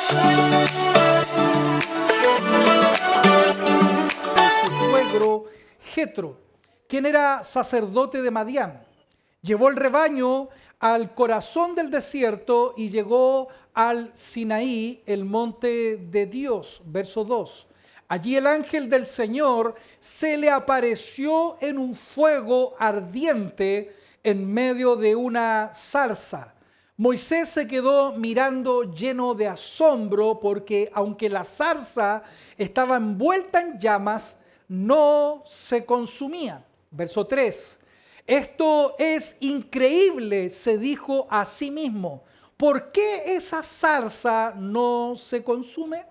Su suegro Jetro, quien era sacerdote de Madián, llevó el rebaño al corazón del desierto y llegó al Sinaí, el monte de Dios. Verso 2. Allí el ángel del Señor se le apareció en un fuego ardiente en medio de una zarza. Moisés se quedó mirando lleno de asombro porque aunque la zarza estaba envuelta en llamas, no se consumía. Verso 3. Esto es increíble, se dijo a sí mismo. ¿Por qué esa zarza no se consume?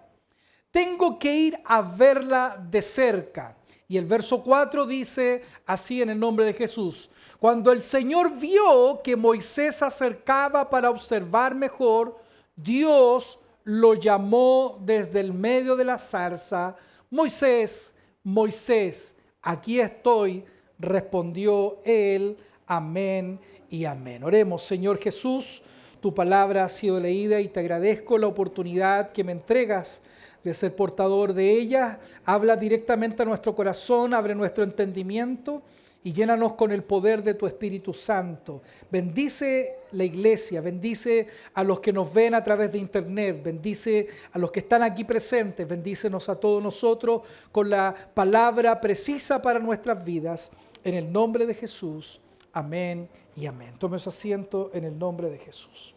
Tengo que ir a verla de cerca. Y el verso 4 dice así en el nombre de Jesús. Cuando el Señor vio que Moisés se acercaba para observar mejor, Dios lo llamó desde el medio de la zarza. Moisés, Moisés, aquí estoy, respondió él. Amén y amén. Oremos. Señor Jesús, tu palabra ha sido leída y te agradezco la oportunidad que me entregas de ser portador de ella. Habla directamente a nuestro corazón, abre nuestro entendimiento y llénanos con el poder de tu Espíritu Santo. Bendice la iglesia, bendice a los que nos ven a través de internet, bendice a los que están aquí presentes, bendícenos a todos nosotros con la palabra precisa para nuestras vidas. En el nombre de Jesús, amén y amén. Tome su asiento en el nombre de Jesús.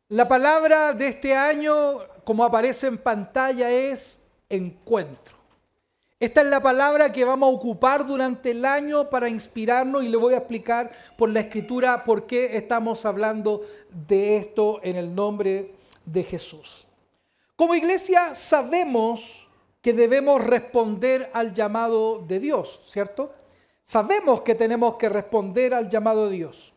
La palabra de este año, como aparece en pantalla, es encuentro. Esta es la palabra que vamos a ocupar durante el año para inspirarnos y le voy a explicar por la Escritura por qué estamos hablando de esto en el nombre de Jesús. Como iglesia sabemos que debemos responder al llamado de Dios, ¿cierto? Sabemos que tenemos que responder al llamado de Dios.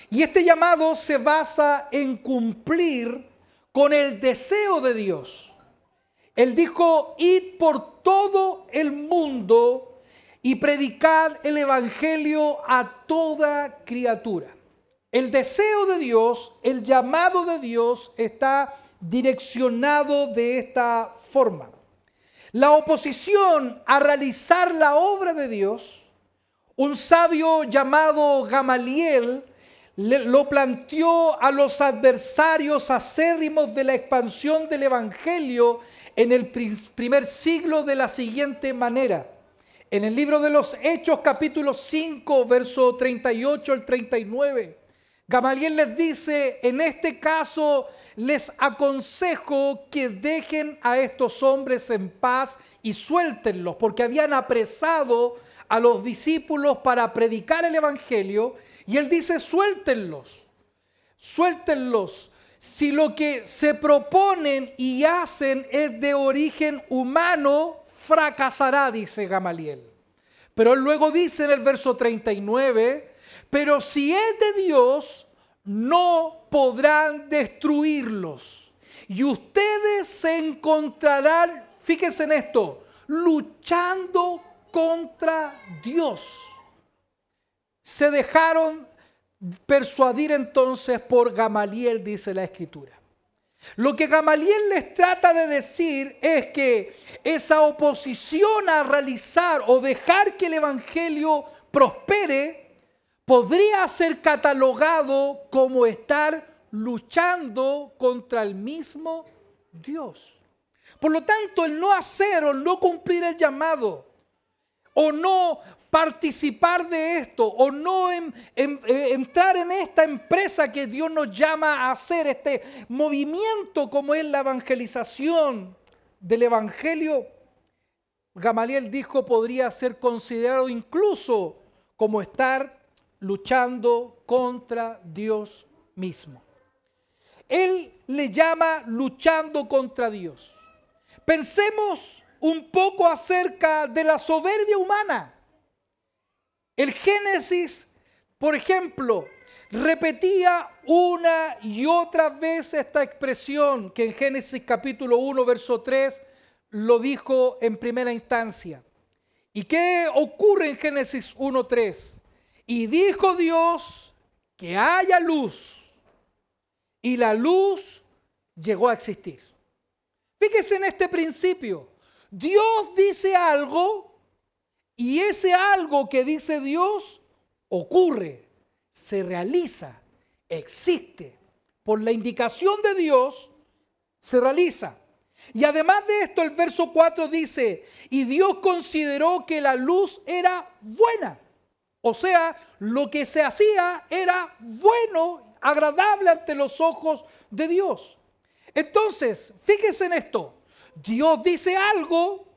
Y este llamado se basa en cumplir con el deseo de Dios. Él dijo, id por todo el mundo y predicad el evangelio a toda criatura. El deseo de Dios, el llamado de Dios está direccionado de esta forma. La oposición a realizar la obra de Dios, un sabio llamado Gamaliel lo planteó a los adversarios acérrimos de la expansión del evangelio en el primer siglo de la siguiente manera. En el libro de los Hechos, capítulo 5, verso 38 al 39, Gamaliel les dice, en este caso les aconsejo que dejen a estos hombres en paz y suéltenlos, porque habían apresado a los discípulos para predicar el evangelio. Y él dice, suéltenlos, suéltenlos. Si lo que se proponen y hacen es de origen humano, fracasará, dice Gamaliel. Pero él luego dice en el verso 39, pero si es de Dios, no podrán destruirlos. Y ustedes se encontrarán, fíjense en esto, luchando contra Dios. Se dejaron persuadir entonces por Gamaliel, dice la Escritura. Lo que Gamaliel les trata de decir es que esa oposición a realizar o dejar que el evangelio prospere podría ser catalogado como estar luchando contra el mismo Dios. Por lo tanto, el no hacer o no cumplir el llamado o no participar de esto o no entrar en esta empresa que Dios nos llama a hacer, este movimiento como es la evangelización del evangelio, Gamaliel dijo podría ser considerado incluso como estar luchando contra Dios mismo. Él le llama luchando contra Dios. Pensemos un poco acerca de la soberbia humana. El Génesis, por ejemplo, repetía una y otra vez esta expresión que en Génesis capítulo 1, verso 3 lo dijo en primera instancia. ¿Y qué ocurre en Génesis 1, 3? Y dijo Dios que haya luz, y la luz llegó a existir. Fíjese en este principio. Dios dice algo y ese algo que dice Dios ocurre, se realiza, existe. Por la indicación de Dios se realiza. Y además de esto, el verso 4 dice, y Dios consideró que la luz era buena. O sea, lo que se hacía era bueno, agradable ante los ojos de Dios. Entonces, fíjese en esto. Dios dice algo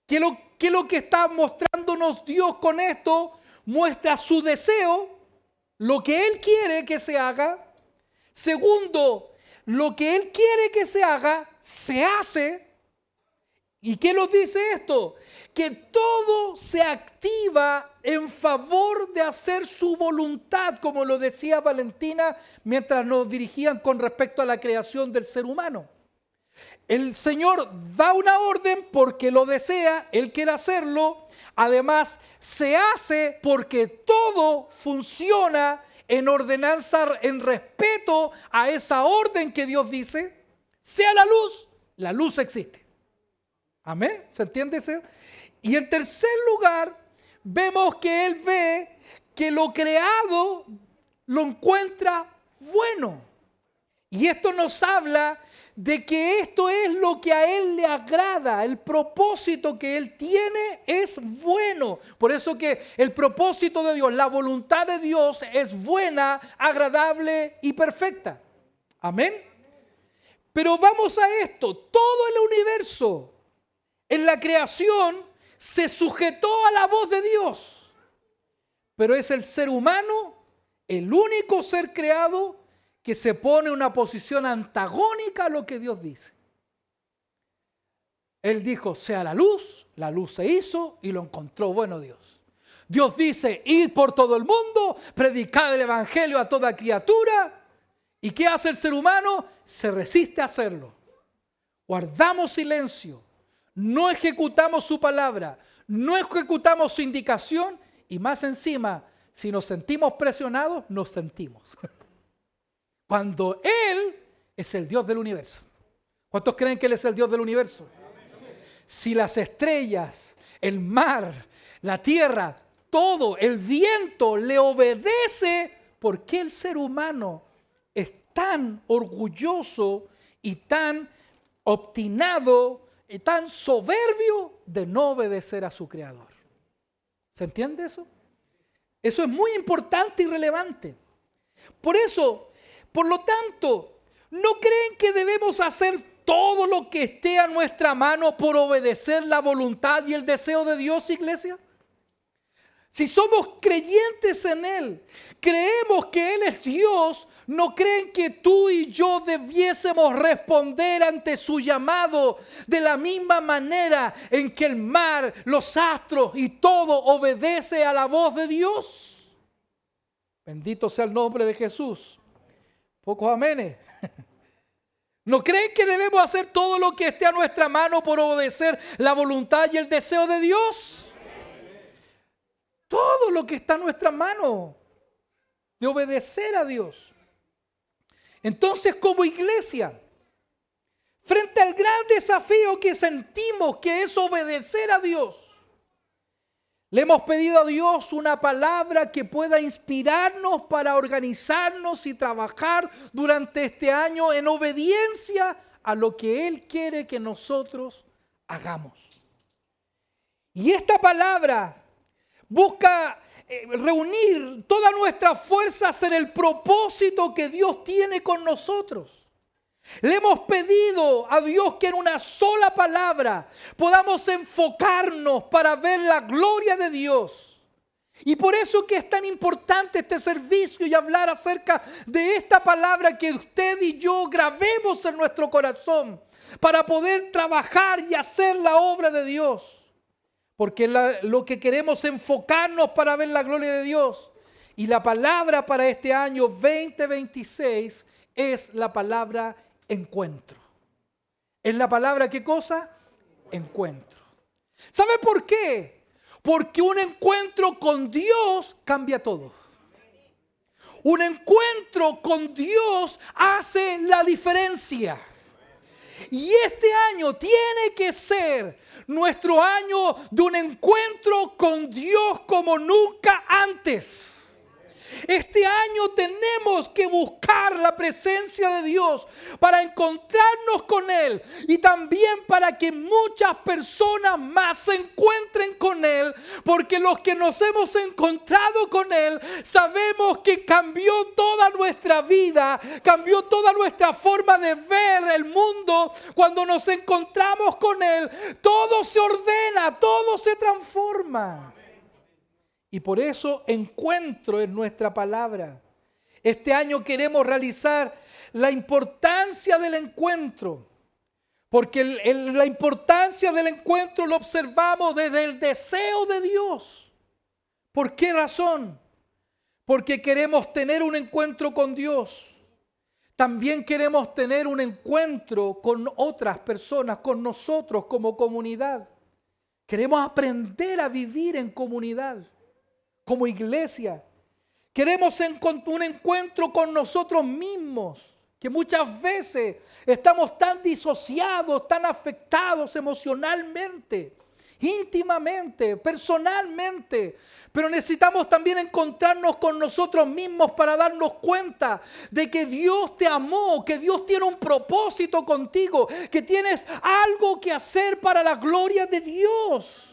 que lo que está mostrándonos Dios con esto, muestra su deseo, lo que Él quiere que se haga. Segundo, lo que Él quiere que se haga, se hace. ¿Y qué nos dice esto? Que todo se activa en favor de hacer su voluntad, como lo decía Valentina mientras nos dirigían con respecto a la creación del ser humano. El Señor da una orden porque lo desea, Él quiere hacerlo. Además, se hace porque todo funciona en ordenanza, en respeto a esa orden que Dios dice. Sea la luz existe. Amén, ¿se entiende eso? Y en tercer lugar, vemos que Él ve que lo creado lo encuentra bueno. Y esto nos habla de que esto es lo que a Él le agrada, el propósito que Él tiene es bueno. Por eso que el propósito de Dios, la voluntad de Dios es buena, agradable y perfecta. Amén. Pero vamos a esto, todo el universo en la creación se sujetó a la voz de Dios. Pero es el ser humano, el único ser creado que se pone en una posición antagónica a lo que Dios dice. Él dijo, sea la luz se hizo y lo encontró bueno Dios. Dios dice, id por todo el mundo, predicad el evangelio a toda criatura. ¿Y qué hace el ser humano? Se resiste a hacerlo. Guardamos silencio, no ejecutamos su palabra, no ejecutamos su indicación y más encima, si nos sentimos presionados, nos sentimos. Cuando Él es el Dios del universo. ¿Cuántos creen que Él es el Dios del universo? Si las estrellas, el mar, la tierra, todo, el viento le obedece, ¿por qué el ser humano es tan orgulloso y tan obstinado y tan soberbio de no obedecer a su Creador? ¿Se entiende eso? Eso es muy importante y relevante. Por lo tanto, ¿no creen que debemos hacer todo lo que esté a nuestra mano por obedecer la voluntad y el deseo de Dios, iglesia? Si somos creyentes en Él, creemos que Él es Dios, ¿no creen que tú y yo debiésemos responder ante su llamado de la misma manera en que el mar, los astros y todo obedece a la voz de Dios? Bendito sea el nombre de Jesús. Pocos amenes. ¿No creen que debemos hacer todo lo que esté a nuestra mano por obedecer la voluntad y el deseo de Dios? Todo lo que está a nuestra mano de obedecer a Dios. Entonces, como iglesia, frente al gran desafío que sentimos que es obedecer a Dios, le hemos pedido a Dios una palabra que pueda inspirarnos para organizarnos y trabajar durante este año en obediencia a lo que Él quiere que nosotros hagamos. Y esta palabra busca reunir todas nuestras fuerzas en el propósito que Dios tiene con nosotros. Le hemos pedido a Dios que en una sola palabra podamos enfocarnos para ver la gloria de Dios. Y por eso que es tan importante este servicio y hablar acerca de esta palabra que usted y yo grabemos en nuestro corazón para poder trabajar y hacer la obra de Dios. Porque lo que queremos enfocarnos para ver la gloria de Dios. Y la palabra para este año 2026 es la palabra encuentro. ¿Es la palabra qué cosa? Encuentro. ¿Sabe por qué? Porque un encuentro con Dios cambia todo. Un encuentro con Dios hace la diferencia. Y este año tiene que ser nuestro año de un encuentro con Dios como nunca antes. Este año tenemos que buscar la presencia de Dios para encontrarnos con Él y también para que muchas personas más se encuentren con Él, porque los que nos hemos encontrado con Él sabemos que cambió toda nuestra vida, cambió toda nuestra forma de ver el mundo. Cuando nos encontramos con Él, todo se ordena, todo se transforma. Y por eso encuentro en nuestra palabra. Este año queremos realizar la importancia del encuentro. Porque la importancia del encuentro lo observamos desde el deseo de Dios. ¿Por qué razón? Porque queremos tener un encuentro con Dios. También queremos tener un encuentro con otras personas, con nosotros como comunidad. Queremos aprender a vivir en comunidad. Como iglesia, queremos un encuentro con nosotros mismos, que muchas veces estamos tan disociados, tan afectados emocionalmente, íntimamente, personalmente, pero necesitamos también encontrarnos con nosotros mismos para darnos cuenta de que Dios te amó, que Dios tiene un propósito contigo, que tienes algo que hacer para la gloria de Dios.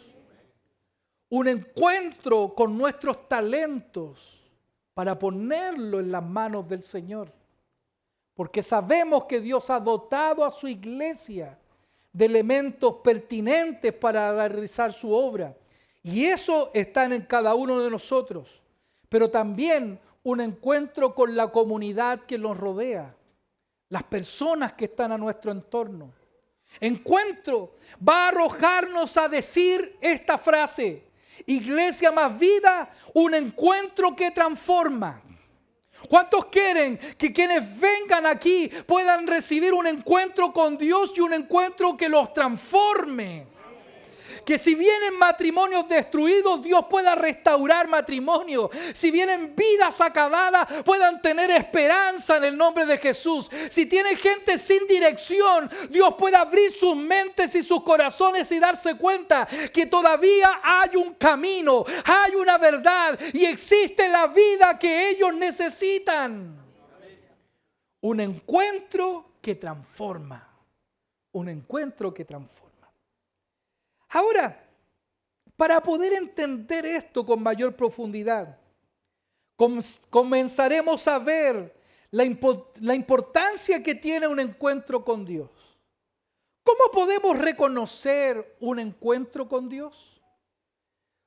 Un encuentro con nuestros talentos para ponerlo en las manos del Señor. Porque sabemos que Dios ha dotado a su iglesia de elementos pertinentes para realizar su obra. Y eso está en cada uno de nosotros. Pero también un encuentro con la comunidad que nos rodea. Las personas que están a nuestro entorno. Encuentro va a arrojarnos a decir esta frase: Iglesia Más Vida, un encuentro que transforma. ¿Cuántos quieren que quienes vengan aquí puedan recibir un encuentro con Dios y un encuentro que los transforme? Que si vienen matrimonios destruidos, Dios pueda restaurar matrimonios. Si vienen vidas acabadas, puedan tener esperanza en el nombre de Jesús. Si tienen gente sin dirección, Dios pueda abrir sus mentes y sus corazones y darse cuenta que todavía hay un camino, hay una verdad y existe la vida que ellos necesitan. Un encuentro que transforma. Un encuentro que transforma. Ahora, para poder entender esto con mayor profundidad, comenzaremos a ver la importancia que tiene un encuentro con Dios. ¿Cómo podemos reconocer un encuentro con Dios?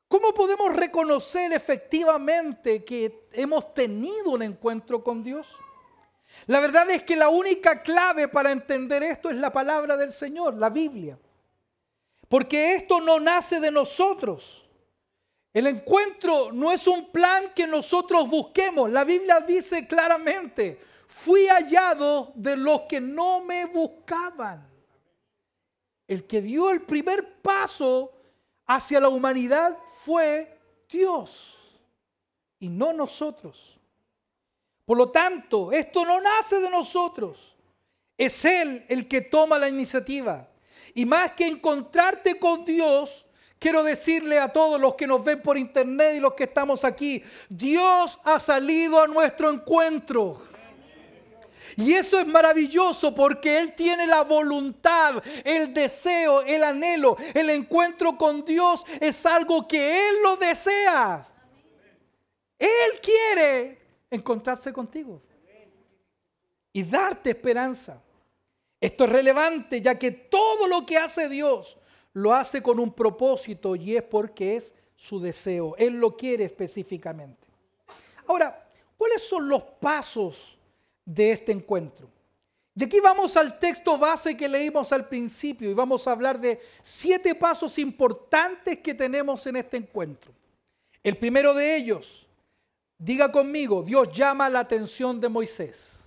¿Cómo podemos reconocer efectivamente que hemos tenido un encuentro con Dios? La verdad es que la única clave para entender esto es la palabra del Señor, la Biblia. Porque esto no nace de nosotros. El encuentro no es un plan que nosotros busquemos. La Biblia dice claramente: fui hallado de los que no me buscaban. El que dio el primer paso hacia la humanidad fue Dios y no nosotros. Por lo tanto, esto no nace de nosotros. Es Él el que toma la iniciativa. Y más que encontrarte con Dios, quiero decirle a todos los que nos ven por internet y los que estamos aquí: Dios ha salido a nuestro encuentro. Y eso es maravilloso porque Él tiene la voluntad, el deseo, el anhelo. El encuentro con Dios es algo que Él lo desea. Él quiere encontrarse contigo y darte esperanza. Esto es relevante ya que todo lo que hace Dios lo hace con un propósito y es porque es su deseo. Él lo quiere específicamente. Ahora, ¿cuáles son los pasos de este encuentro? Y aquí vamos al texto base que leímos al principio y vamos a hablar de 7 pasos importantes que tenemos en este encuentro. El primero de ellos, diga conmigo, Dios llama la atención de Moisés.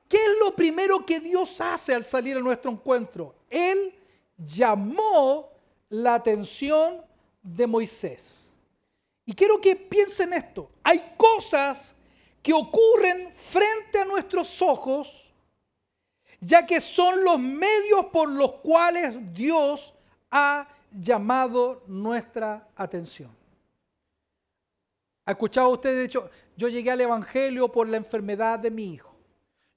¿Qué es lo primero que Dios hace al salir a nuestro encuentro? Él llamó la atención de Moisés. Y quiero que piensen esto. Hay cosas que ocurren frente a nuestros ojos, ya que son los medios por los cuales Dios ha llamado nuestra atención. ¿Ha escuchado usted? De hecho, yo llegué al Evangelio por la enfermedad de mi hijo.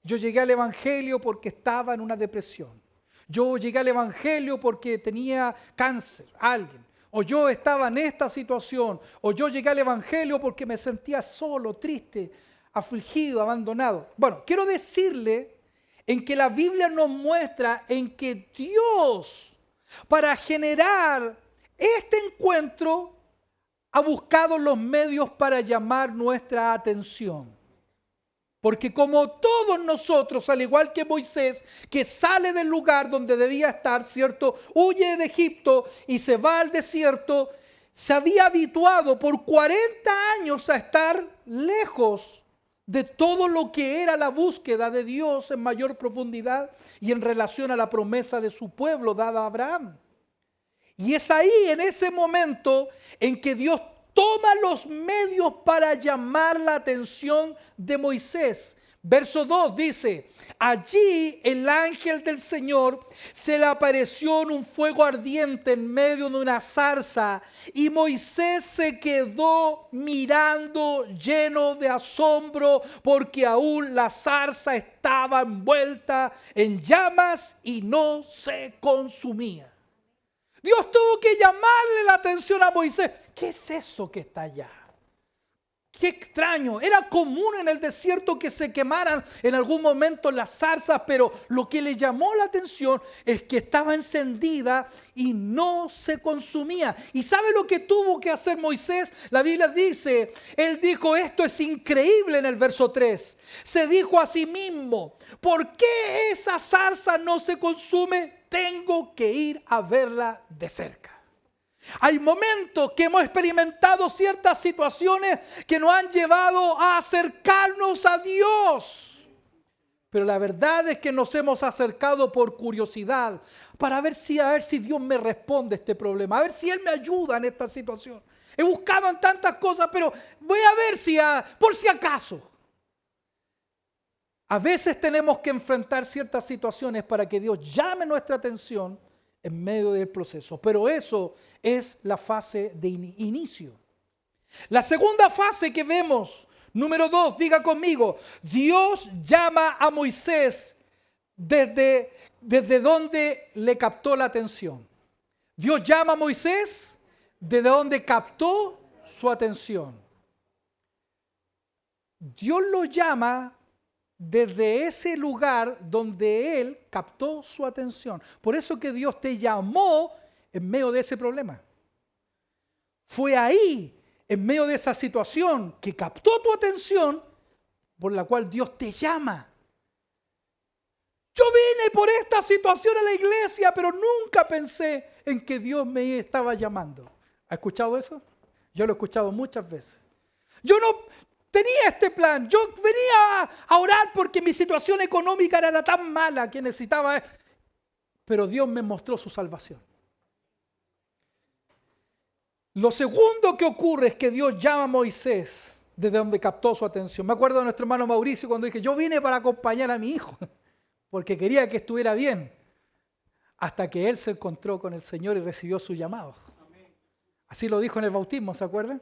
Yo llegué al Evangelio porque estaba en una depresión. Yo llegué al Evangelio porque tenía cáncer, alguien. O yo estaba en esta situación. O yo llegué al Evangelio porque me sentía solo, triste, afligido, abandonado. Bueno, quiero decirle en que la Biblia nos muestra en que Dios, para generar este encuentro, ha buscado los medios para llamar nuestra atención. Porque como todos nosotros, al igual que Moisés, que sale del lugar donde debía estar, ¿cierto? Huye de Egipto y se va al desierto, se había habituado por 40 años a estar lejos de todo lo que era la búsqueda de Dios en mayor profundidad y en relación a la promesa de su pueblo dada a Abraham. Y es ahí, en ese momento, en que Dios toma los medios para llamar la atención de Moisés. Verso 2 dice, allí el ángel del Señor se le apareció en un fuego ardiente en medio de una zarza y Moisés se quedó mirando lleno de asombro porque aún la zarza estaba envuelta en llamas y no se consumía. Dios tuvo que llamarle la atención a Moisés. ¿Qué es eso que está allá? Qué extraño. Era común en el desierto que se quemaran en algún momento las zarzas, pero lo que le llamó la atención es que estaba encendida y no se consumía. ¿Y sabe lo que tuvo que hacer Moisés? La Biblia dice, él dijo, esto es increíble en el verso 3. Se dijo a sí mismo, ¿por qué esa zarza no se consume? Tengo que ir a verla de cerca. Hay momentos que hemos experimentado ciertas situaciones que nos han llevado a acercarnos a Dios. Pero la verdad es que nos hemos acercado por curiosidad para ver si Dios me responde a este problema, a ver si Él me ayuda en esta situación. He buscado en tantas cosas, pero voy a ver por si acaso. A veces tenemos que enfrentar ciertas situaciones para que Dios llame nuestra atención en medio del proceso. Pero eso es la fase de inicio. La segunda fase que vemos, número 2, diga conmigo, Dios llama a Moisés desde donde le captó la atención. Dios llama a Moisés desde donde captó su atención. Dios lo llama desde ese lugar donde Él captó su atención. Por eso que Dios te llamó en medio de ese problema. Fue ahí, en medio de esa situación que captó tu atención, por la cual Dios te llama. Yo vine por esta situación a la iglesia, pero nunca pensé en que Dios me estaba llamando. ¿Ha escuchado eso? Yo lo he escuchado muchas veces. Yo no tenía este plan. Yo venía a orar porque mi situación económica era tan mala que necesitaba. Pero Dios me mostró su salvación. Lo segundo que ocurre es que Dios llama a Moisés desde donde captó su atención. Me acuerdo de nuestro hermano Mauricio cuando dije, yo vine para acompañar a mi hijo porque quería que estuviera bien. Hasta que él se encontró con el Señor y recibió su llamado. Así lo dijo en el bautismo, ¿se acuerdan?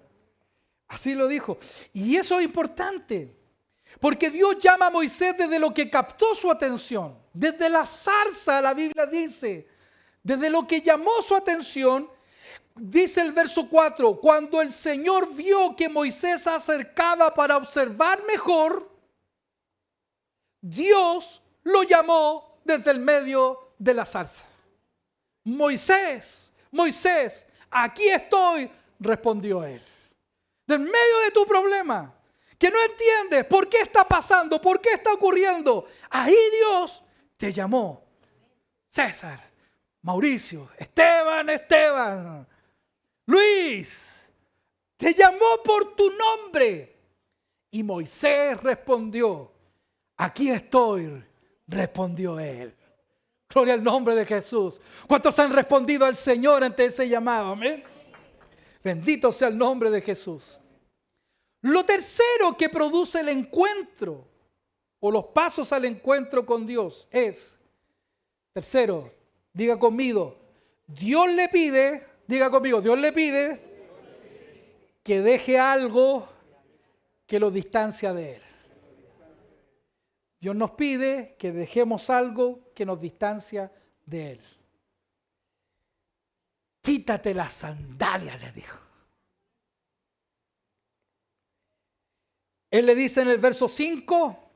Así lo dijo. Y eso es importante, porque Dios llama a Moisés desde lo que captó su atención. Desde la zarza, la Biblia dice, desde lo que llamó su atención, dice el verso 4, cuando el Señor vio que Moisés se acercaba para observar mejor, Dios lo llamó desde el medio de la zarza. Moisés, Moisés, aquí estoy, respondió él. Del medio de tu problema, que no entiendes por qué está pasando, por qué está ocurriendo, ahí Dios te llamó. César, Mauricio, Esteban, Luis, te llamó por tu nombre. Y Moisés respondió, aquí estoy, respondió él. Gloria al nombre de Jesús. ¿Cuántos han respondido al Señor ante ese llamado? Amén. Bendito sea el nombre de Jesús. Lo tercero que produce el encuentro o los pasos al encuentro con Dios es, tercero, diga conmigo, Dios le pide que deje algo que lo distancia de Él. Dios nos pide que dejemos algo que nos distancia de Él. Quítate las sandalias, le dijo. Él le dice en el verso 5,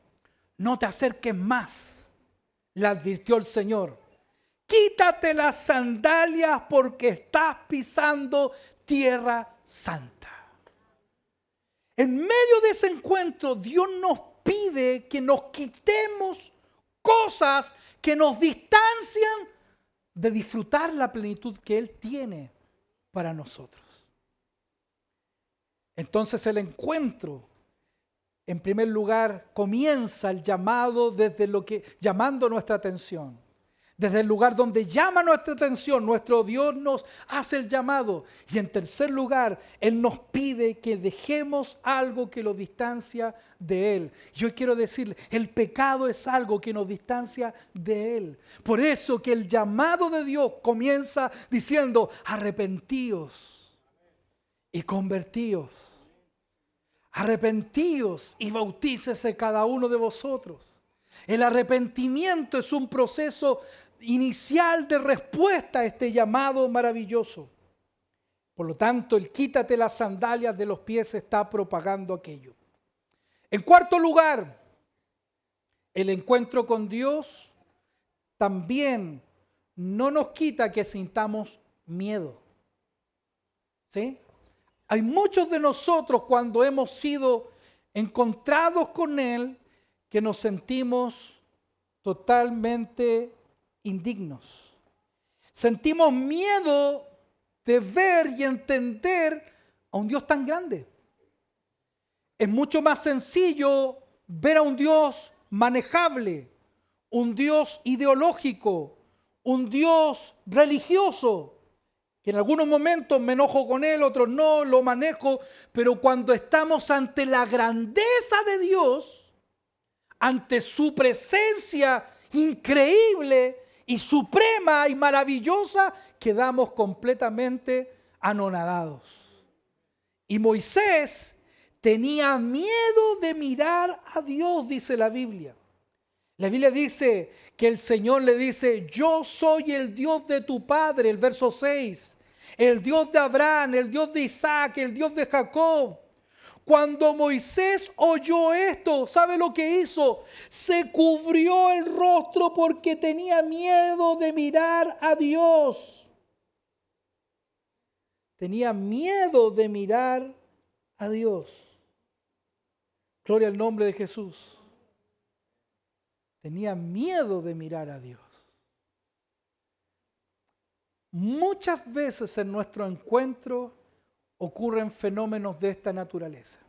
no te acerques más, le advirtió el Señor. Quítate las sandalias porque estás pisando tierra santa. En medio de ese encuentro, Dios nos pide que nos quitemos cosas que nos distancian de disfrutar la plenitud que Él tiene para nosotros. Entonces el encuentro, en primer lugar, comienza el llamado llamando nuestra atención. Desde el lugar donde llama nuestra atención, nuestro Dios nos hace el llamado. Y en tercer lugar, Él nos pide que dejemos algo que lo distancia de Él. Yo quiero decirle, el pecado es algo que nos distancia de Él. Por eso que el llamado de Dios comienza diciendo, arrepentíos y convertíos. Arrepentíos y bautícese cada uno de vosotros. El arrepentimiento es un proceso inicial de respuesta a este llamado maravilloso. Por lo tanto, el quítate las sandalias de los pies está propagando aquello. En cuarto lugar, el encuentro con Dios también no nos quita que sintamos miedo. ¿Sí? Hay muchos de nosotros cuando hemos sido encontrados con Él que nos sentimos totalmente indignos. Sentimos miedo de ver y entender a un Dios tan grande. Es mucho más sencillo ver a un Dios manejable, un Dios ideológico, un Dios religioso, que en algunos momentos me enojo con Él, otros no, lo manejo, pero cuando estamos ante la grandeza de Dios, ante su presencia increíble y suprema y maravillosa, quedamos completamente anonadados. Y Moisés tenía miedo de mirar a Dios, dice la Biblia. La Biblia dice que el Señor le dice, yo soy el Dios de tu padre, el verso 6, el Dios de Abraham, el Dios de Isaac, el Dios de Jacob. Cuando Moisés oyó esto, ¿sabe lo que hizo? Se cubrió el rostro porque tenía miedo de mirar a Dios. Tenía miedo de mirar a Dios. Gloria al nombre de Jesús. Tenía miedo de mirar a Dios. Muchas veces en nuestro encuentro ocurren fenómenos de esta naturaleza.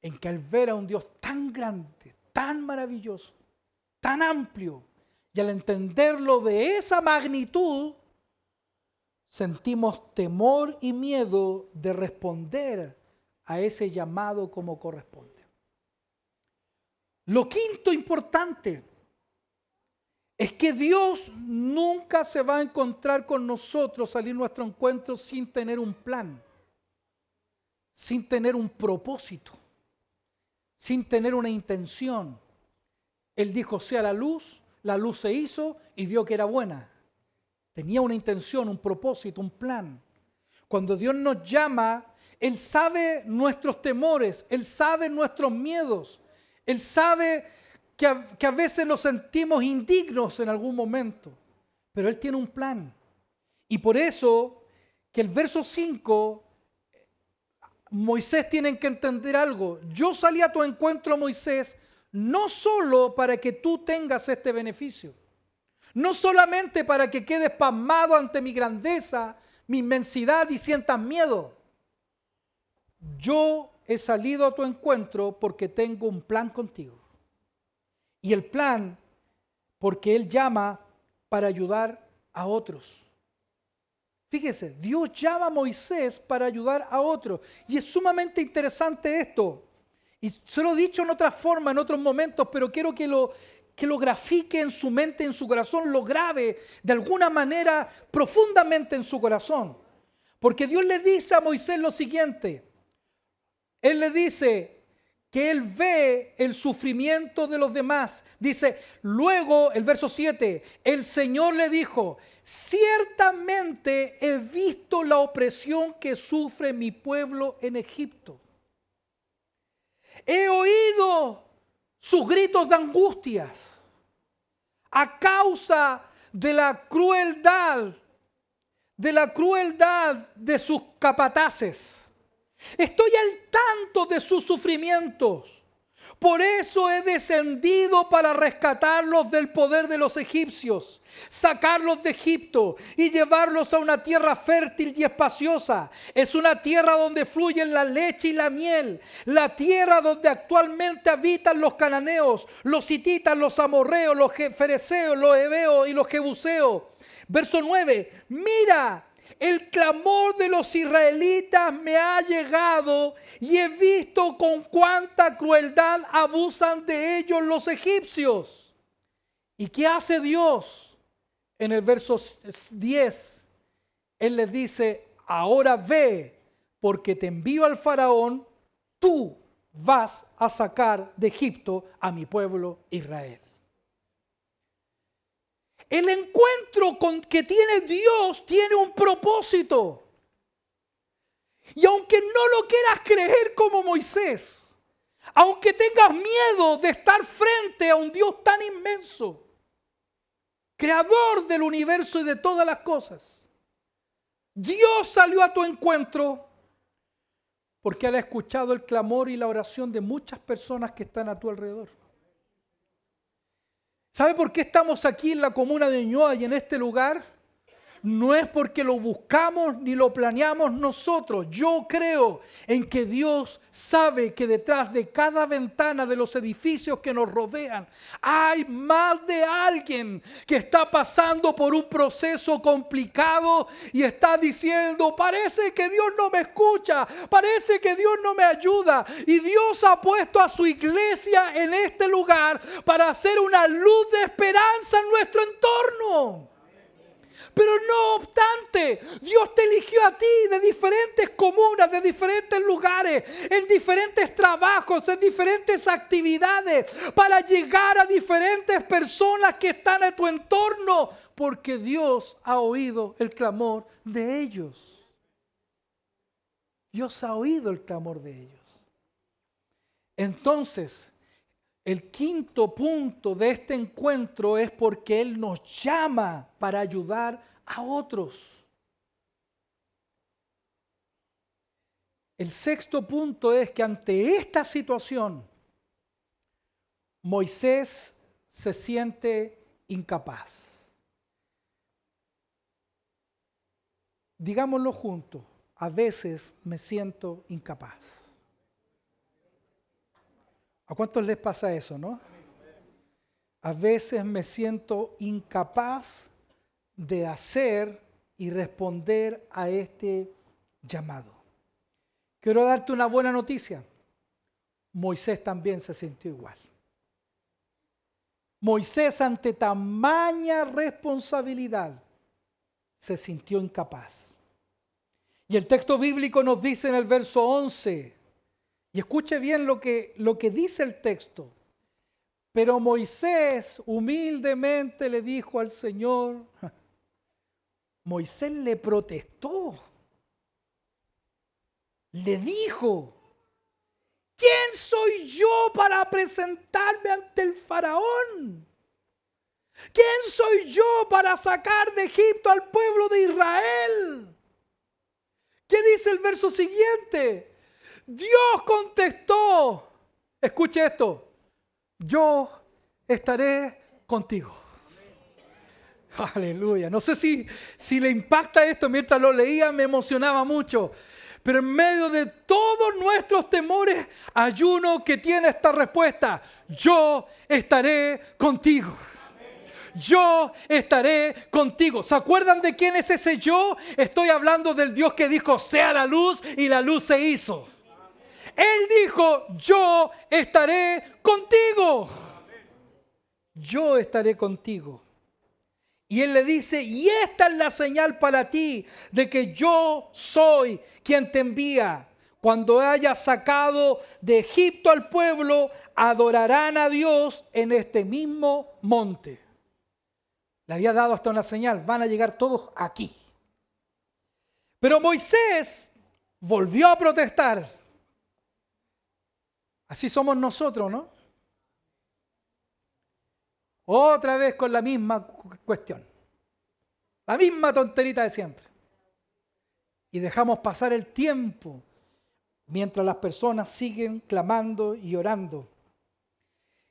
En que al ver a un Dios tan grande, tan maravilloso, tan amplio, y al entenderlo de esa magnitud, sentimos temor y miedo de responder a ese llamado como corresponde. Lo quinto importante es que Dios nunca se va a encontrar con nosotros, salir a nuestro encuentro sin tener un plan, sin tener un propósito, sin tener una intención. Él dijo, sea la luz se hizo y vio que era buena. Tenía una intención, un propósito, un plan. Cuando Dios nos llama, Él sabe nuestros temores, Él sabe nuestros miedos, Él sabe que a veces nos sentimos indignos en algún momento, pero Él tiene un plan. Y por eso que el verso 5, Moisés tiene que entender algo. Yo salí a tu encuentro, Moisés, no solo para que tú tengas este beneficio, no solamente para que quedes pasmado ante mi grandeza, mi inmensidad y sientas miedo. Yo he salido a tu encuentro porque tengo un plan contigo. Y el plan, porque Él llama para ayudar a otros. Fíjese, Dios llama a Moisés para ayudar a otros. Y es sumamente interesante esto. Y se lo he dicho en otra forma, en otros momentos, pero quiero que lo grafique en su mente, en su corazón, lo grabe de alguna manera profundamente en su corazón. Porque Dios le dice a Moisés lo siguiente. Él le dice que él ve el sufrimiento de los demás. Dice, luego, el verso 7, el Señor le dijo, ciertamente he visto la opresión que sufre mi pueblo en Egipto. He oído sus gritos de angustias a causa de la crueldad de sus capataces. Estoy al tanto de sus sufrimientos. Por eso he descendido para rescatarlos del poder de los egipcios, sacarlos de Egipto y llevarlos a una tierra fértil y espaciosa. Es una tierra donde fluyen la leche y la miel, la tierra donde actualmente habitan los cananeos, los hititas, los amorreos, los fereceos, los heveos y los jebuseos. Verso 9, mira, el clamor de los israelitas me ha llegado y he visto con cuánta crueldad abusan de ellos los egipcios. ¿Y qué hace Dios? En el verso 10, Él les dice, ahora ve, porque te envío al faraón, tú vas a sacar de Egipto a mi pueblo Israel. El encuentro que tiene Dios tiene un propósito. Y aunque no lo quieras creer como Moisés, aunque tengas miedo de estar frente a un Dios tan inmenso, creador del universo y de todas las cosas, Dios salió a tu encuentro porque Él ha escuchado el clamor y la oración de muchas personas que están a tu alrededor. ¿Sabe por qué estamos aquí en la comuna de Ñuñoa y en este lugar? No es porque lo buscamos ni lo planeamos nosotros. Yo creo en que Dios sabe que detrás de cada ventana de los edificios que nos rodean hay más de alguien que está pasando por un proceso complicado y está diciendo, parece que Dios no me escucha, parece que Dios no me ayuda. Y Dios ha puesto a su iglesia en este lugar para hacer una luz de esperanza en nuestro entorno. Pero no obstante, Dios te eligió a ti de diferentes comunas, de diferentes lugares, en diferentes trabajos, en diferentes actividades, para llegar a diferentes personas que están en tu entorno, porque Dios ha oído el clamor de ellos. Dios ha oído el clamor de ellos. Entonces, el quinto punto de este encuentro es porque Él nos llama para ayudar a otros. El sexto punto es que ante esta situación, Moisés se siente incapaz. Digámoslo juntos, a veces me siento incapaz. ¿A cuántos les pasa eso, no? A veces me siento incapaz de hacer y responder a este llamado. Quiero darte una buena noticia. Moisés también se sintió igual. Moisés, ante tamaña responsabilidad, se sintió incapaz. Y el texto bíblico nos dice en el verso 11, y escuche bien lo que dice el texto. Pero Moisés humildemente le dijo al Señor, Moisés le protestó. Le dijo, ¿quién soy yo para presentarme ante el faraón? ¿Quién soy yo para sacar de Egipto al pueblo de Israel? ¿Qué dice el verso siguiente? Dios contestó, escuche esto, yo estaré contigo. Aleluya. No sé si le impacta esto. Mientras lo leía me emocionaba mucho. Pero en medio de todos nuestros temores hay uno que tiene esta respuesta. Yo estaré contigo. yo estaré contigo. ¿Se acuerdan de quién es ese yo? Estoy hablando del Dios que dijo, sea la luz, y la luz se hizo. Él dijo, yo estaré contigo. Yo estaré contigo. Y Él le dice, y esta es la señal para ti de que yo soy quien te envía. Cuando hayas sacado de Egipto al pueblo, adorarán a Dios en este mismo monte. Le había dado hasta una señal, van a llegar todos aquí. Pero Moisés volvió a protestar. Así somos nosotros, ¿no? Otra vez con la misma cuestión. La misma tonterita de siempre. Y dejamos pasar el tiempo mientras las personas siguen clamando y orando.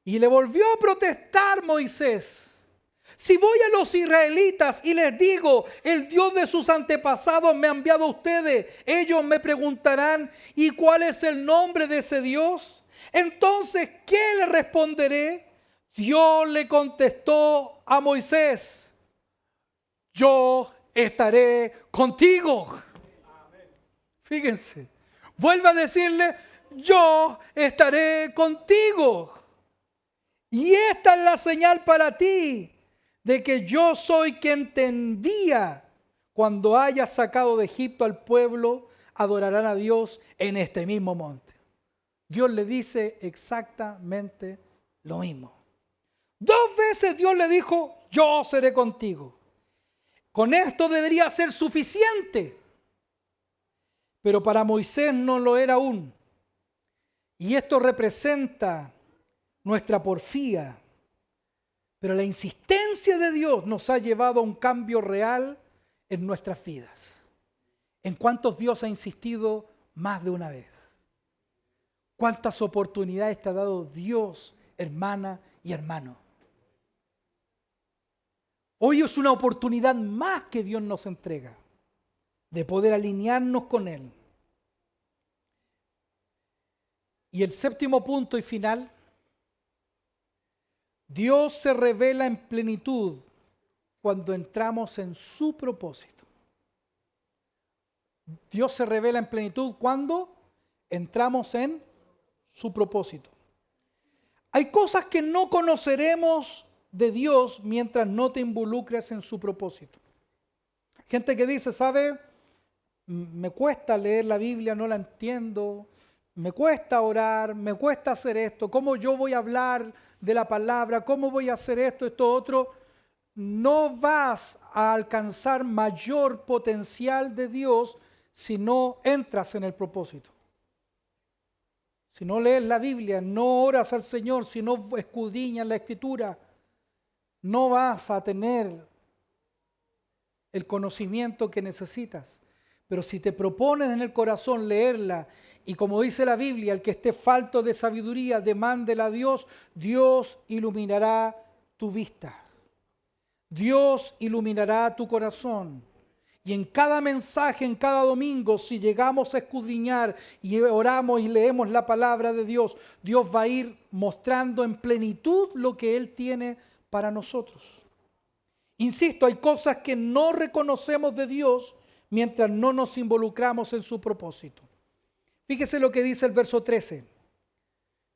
Y le volvió a protestar Moisés. Si voy a los israelitas y les digo, el Dios de sus antepasados me ha enviado a ustedes, ellos me preguntarán, ¿y cuál es el nombre de ese Dios? Entonces, ¿qué le responderé? Dios le contestó a Moisés, yo estaré contigo. Fíjense, vuelve a decirle, yo estaré contigo. Y esta es la señal para ti, de que yo soy quien te envía. Cuando hayas sacado de Egipto al pueblo, adorarán a Dios en este mismo monte. Dios le dice exactamente lo mismo. 2 veces Dios le dijo, yo seré contigo. Con esto debería ser suficiente. Pero para Moisés no lo era aún. Y esto representa nuestra porfía. Pero la insistencia de Dios nos ha llevado a un cambio real en nuestras vidas. ¿En cuántos Dios ha insistido más de una vez? ¿Cuántas oportunidades te ha dado Dios, hermana y hermano? Hoy es una oportunidad más que Dios nos entrega de poder alinearnos con Él. Y el 7º punto y final, Dios se revela en plenitud cuando entramos en su propósito. Dios se revela en plenitud cuando entramos en su propósito. Hay cosas que no conoceremos de Dios mientras no te involucres en su propósito. Gente que dice, ¿sabe? Me cuesta leer la Biblia, no la entiendo. Me cuesta orar, me cuesta hacer esto. ¿Cómo yo voy a hablar de la palabra? ¿Cómo voy a hacer esto, otro? No vas a alcanzar mayor potencial de Dios si no entras en el propósito. Si no lees la Biblia, no oras al Señor, si no escudriñas la Escritura, no vas a tener el conocimiento que necesitas. Pero si te propones en el corazón leerla, y como dice la Biblia, el que esté falto de sabiduría, demándela a Dios, Dios iluminará tu vista. Dios iluminará tu corazón. Y en cada mensaje, en cada domingo, si llegamos a escudriñar y oramos y leemos la palabra de Dios, Dios va a ir mostrando en plenitud lo que Él tiene para nosotros. Insisto, hay cosas que no reconocemos de Dios mientras no nos involucramos en su propósito. Fíjese lo que dice el verso 13.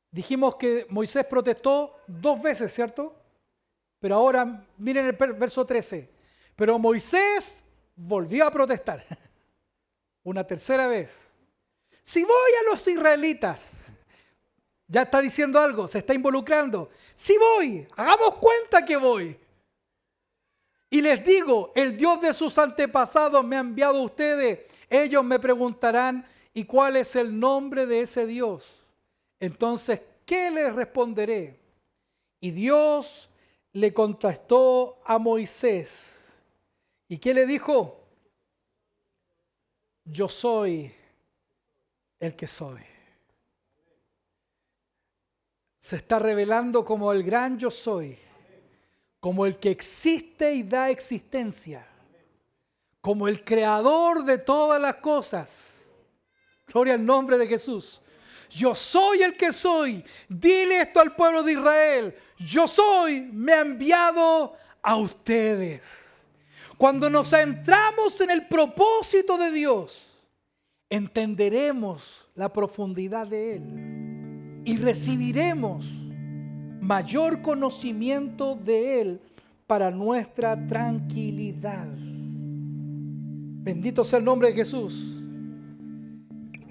Dijimos que Moisés protestó 2 veces, ¿cierto? Pero ahora miren el verso 13. Pero Moisés volvió a protestar una tercera vez. Si voy a los israelitas, ya está diciendo algo, se está involucrando. Si voy, hagamos cuenta que voy. Y les digo, el Dios de sus antepasados me ha enviado a ustedes. Ellos me preguntarán, ¿y cuál es el nombre de ese Dios? Entonces, ¿qué les responderé? Y Dios le contestó a Moisés. ¿Y qué le dijo? Yo soy el que soy. Se está revelando como el gran yo soy, como el que existe y da existencia, como el creador de todas las cosas. Gloria al nombre de Jesús. Yo soy el que soy. Dile esto al pueblo de Israel. Yo soy, me ha enviado a ustedes. Cuando nos adentramos en el propósito de Dios, entenderemos la profundidad de Él y recibiremos mayor conocimiento de Él para nuestra tranquilidad. Bendito sea el nombre de Jesús.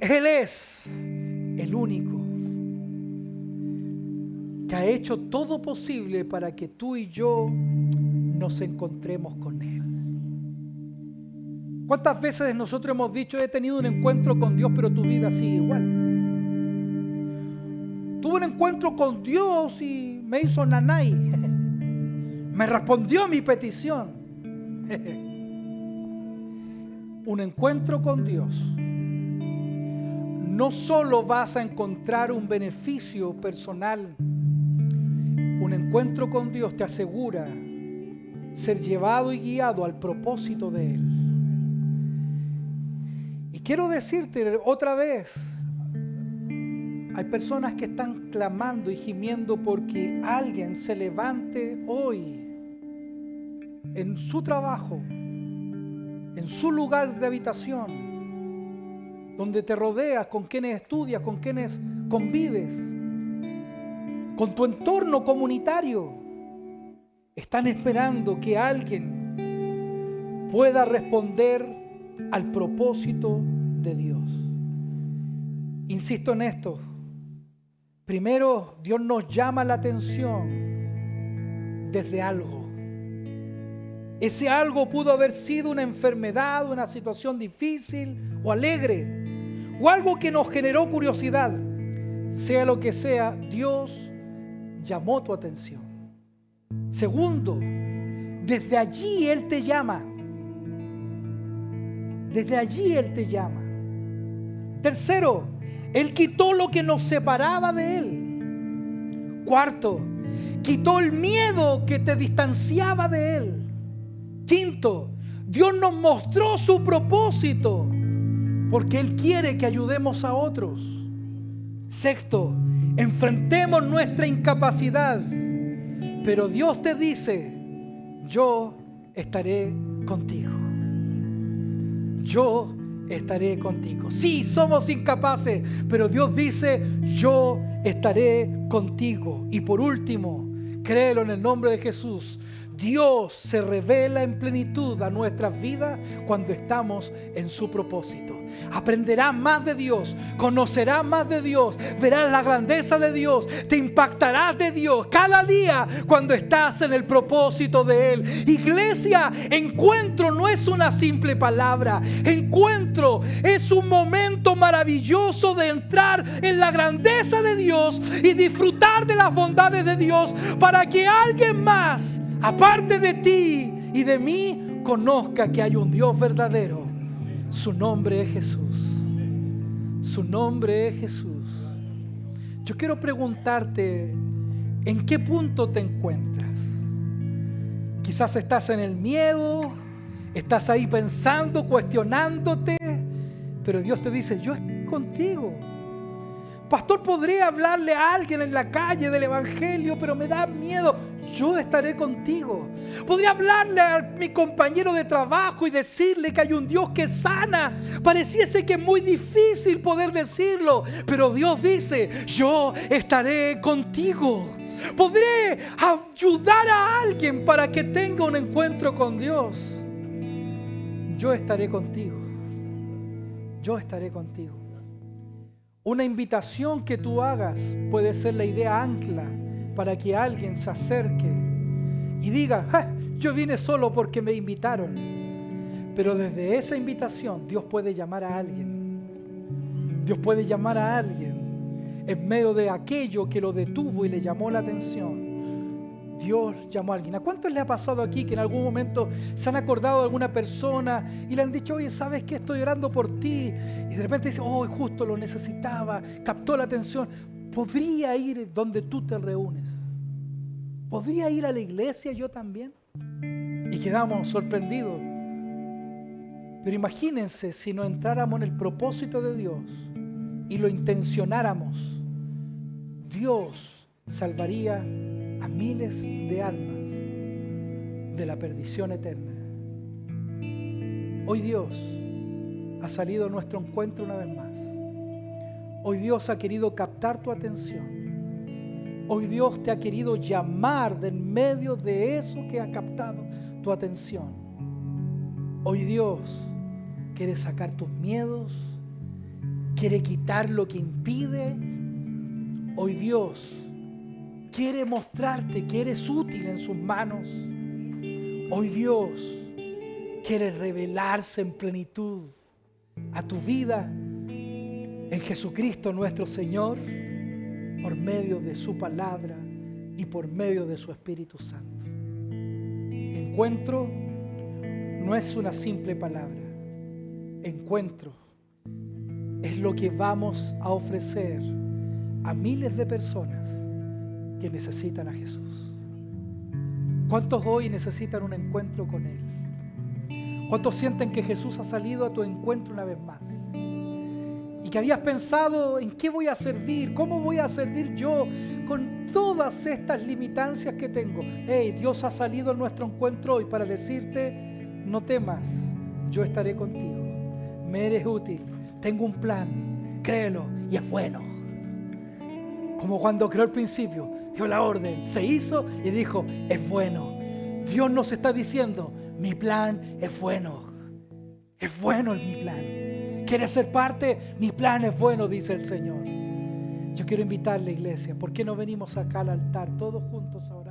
Él es el único que ha hecho todo posible para que tú y yo nos encontremos con Él. ¿Cuántas veces nosotros hemos dicho, he tenido un encuentro con Dios, pero tu vida sigue igual? Tuve un encuentro con Dios y me hizo nanay. Me respondió mi petición. Un encuentro con Dios. No solo vas a encontrar un beneficio personal. Un encuentro con Dios te asegura ser llevado y guiado al propósito de Él. Y quiero decirte otra vez, hay personas que están clamando y gimiendo porque alguien se levante hoy en su trabajo, en su lugar de habitación, donde te rodeas, con quienes estudias, con quienes convives, con tu entorno comunitario. Están esperando que alguien pueda responder al propósito de Dios. Insisto en esto. Primero, Dios nos llama la atención desde algo. Ese algo pudo haber sido una enfermedad, una situación difícil o alegre, o algo que nos generó curiosidad. Sea lo que sea, Dios llamó tu atención. Segundo, desde allí Él te llama. Desde allí Él te llama. Tercero, Él quitó lo que nos separaba de Él. Cuarto, quitó el miedo que te distanciaba de Él. Quinto, Dios nos mostró su propósito porque Él quiere que ayudemos a otros. Sexto, enfrentemos nuestra incapacidad, pero Dios te dice, yo estaré contigo. Yo estaré contigo. Sí, somos incapaces, pero Dios dice, yo estaré contigo. Y por último, créelo en el nombre de Jesús. Dios se revela en plenitud a nuestras vidas cuando estamos en su propósito. Aprenderás más de Dios, conocerás más de Dios, verás la grandeza de Dios, te impactarás de Dios cada día cuando estás en el propósito de Él. Iglesia, encuentro no es una simple palabra. Encuentro es un momento maravilloso de entrar en la grandeza de Dios y disfrutar de las bondades de Dios para que alguien más, aparte de ti y de mí, conozca que hay un Dios verdadero. Su nombre es Jesús. Su nombre es Jesús. Yo quiero preguntarte, ¿en qué punto te encuentras? Quizás estás en el miedo, estás ahí pensando, cuestionándote, pero Dios te dice, yo estoy contigo. Pastor, podría hablarle a alguien en la calle del evangelio, pero me da miedo. Yo estaré contigo. Podría hablarle a mi compañero de trabajo y decirle que hay un Dios que sana. Pareciese que es muy difícil poder decirlo, pero Dios dice, yo estaré contigo. Podré ayudar a alguien para que tenga un encuentro con Dios. Yo estaré contigo. Yo estaré contigo. Una invitación que tú hagas puede ser la idea ancla para que alguien se acerque y diga, yo vine solo porque me invitaron. Pero desde esa invitación Dios puede llamar a alguien. Dios puede llamar a alguien en medio de aquello que lo detuvo y le llamó la atención. Dios llamó a alguien. ¿A cuántos le ha pasado aquí que en algún momento se han acordado de alguna persona y le han dicho, oye, ¿sabes qué? Estoy orando por ti. Y de repente dice, oh, justo lo necesitaba, captó la atención. ¿Podría ir donde tú te reúnes? ¿Podría ir a la iglesia yo también? Y quedamos sorprendidos. Pero imagínense si no entráramos en el propósito de Dios y lo intencionáramos, Dios salvaría a miles de almas. de la perdición eterna. Hoy Dios ha salido a nuestro encuentro una vez más. Hoy Dios ha querido captar tu atención. Hoy Dios te ha querido llamar de en medio de eso que ha captado tu atención. Hoy Dios quiere sacar tus miedos, quiere quitar lo que impide. Hoy Dios quiere mostrarte que eres útil en sus manos. Hoy Dios quiere revelarse en plenitud a tu vida en Jesucristo nuestro Señor, por medio de su palabra y por medio de su Espíritu Santo. Encuentro no es una simple palabra. Encuentro es lo que vamos a ofrecer a miles de personas que necesitan a Jesús. ¿Cuántos hoy necesitan un encuentro con Él? ¿Cuántos sienten que Jesús ha salido a tu encuentro una vez más? Y que habías pensado, ¿en qué voy a servir? ¿Cómo voy a servir yo con todas estas limitancias que tengo? Hey, Dios ha salido a nuestro encuentro hoy para decirte, no temas, yo estaré contigo. Me eres útil, tengo un plan, créelo y es bueno. Como cuando creó el principio, dio la orden, se hizo y dijo, es bueno. Dios nos está diciendo, mi plan es bueno. Es bueno mi plan. ¿Quieres ser parte? Mi plan es bueno, dice el Señor. Yo quiero invitarle, iglesia, ¿por qué no venimos acá al altar todos juntos ahora?